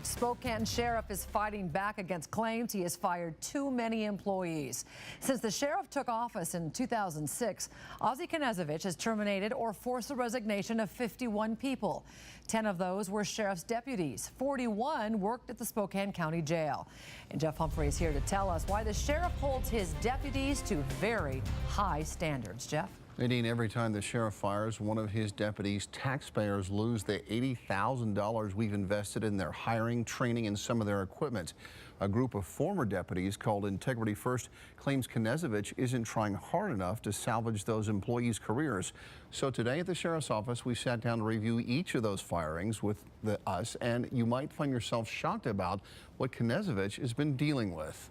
Spokane sheriff is fighting back against claims he has fired too many employees. Since the sheriff took office in 2006, Ozzie Knezovich has terminated or forced the resignation of 51 people. 10 of those were sheriff's deputies. 41 worked at the Spokane County Jail. And Jeff Humphrey is here to tell us why the sheriff holds his deputies to very high standards. Jeff? Nadine, every time the sheriff fires one of his deputies, taxpayers lose the $80,000 we've invested in their hiring, training, and some of their equipment. A group of former deputies called Integrity First claims Knezovich isn't trying hard enough to salvage those employees' careers. So today at the sheriff's office, we sat down to review each of those firings with us, and you might find yourself shocked about what Knezovich has been dealing with.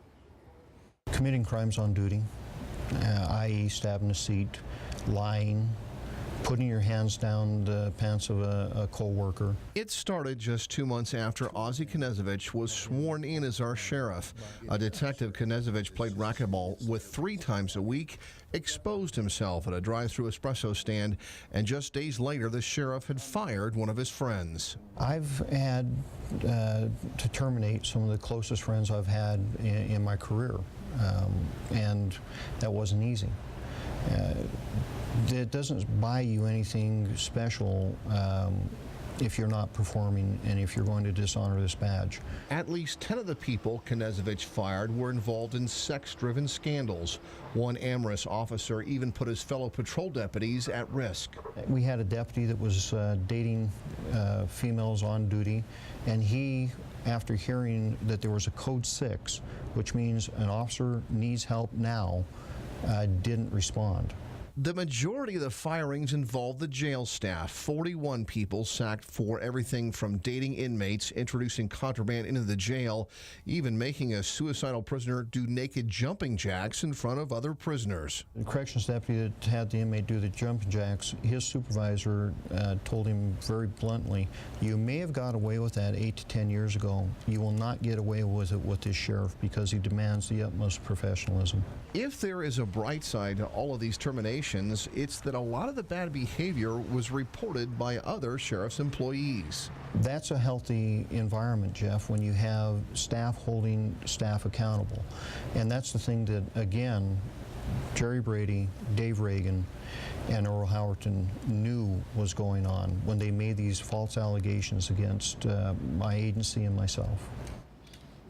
Committing crimes on duty, i.e. stabbing a seat, lying, putting your hands down the pants of a co-worker. It started just 2 months after Ozzie Knezovich was sworn in as our sheriff. A detective Knezovich played racquetball with 3 times a week, exposed himself at a drive-through espresso stand, and just days later the sheriff had fired one of his friends. I've had to terminate some of the closest friends I've had in my career, and that wasn't easy. It doesn't buy you anything special if you're not performing and if you're going to dishonor this badge. At least 10 of the people Knezovich fired were involved in sex-driven scandals. One amorous officer even put his fellow patrol deputies at risk. We had a deputy that was dating females on duty, and he, after hearing that there was a code 6, which means an officer needs help now, didn't respond. The majority of the firings involved the jail staff. 41 people sacked for everything from dating inmates, introducing contraband into the jail, even making a suicidal prisoner do naked jumping jacks in front of other prisoners. The corrections deputy that had the inmate do the jumping jacks, his supervisor told him very bluntly, "You may have got away with that 8 to 10 years ago. You will not get away with it with this sheriff because he demands the utmost professionalism." If there is a bright side to all of these terminations, it's that a lot of the bad behavior was reported by other sheriff's employees. That's a healthy environment, Jeff, when you have staff holding staff accountable. And that's the thing that, again, Jerry Brady, Dave Reagan, and Earl Howerton knew was going on when they made these false allegations against my agency and myself.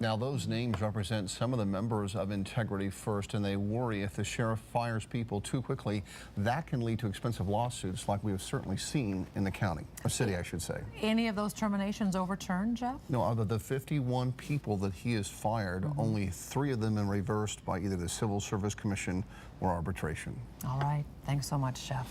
Now, those names represent some of the members of Integrity First, and they worry if the sheriff fires people too quickly, that can lead to expensive lawsuits like we have certainly seen in the county, or city, I should say. Any of those terminations overturned, Jeff? No, out of the 51 people that he has fired, only 3 of them have been reversed by either the Civil Service Commission or arbitration. All right. Thanks so much, Jeff.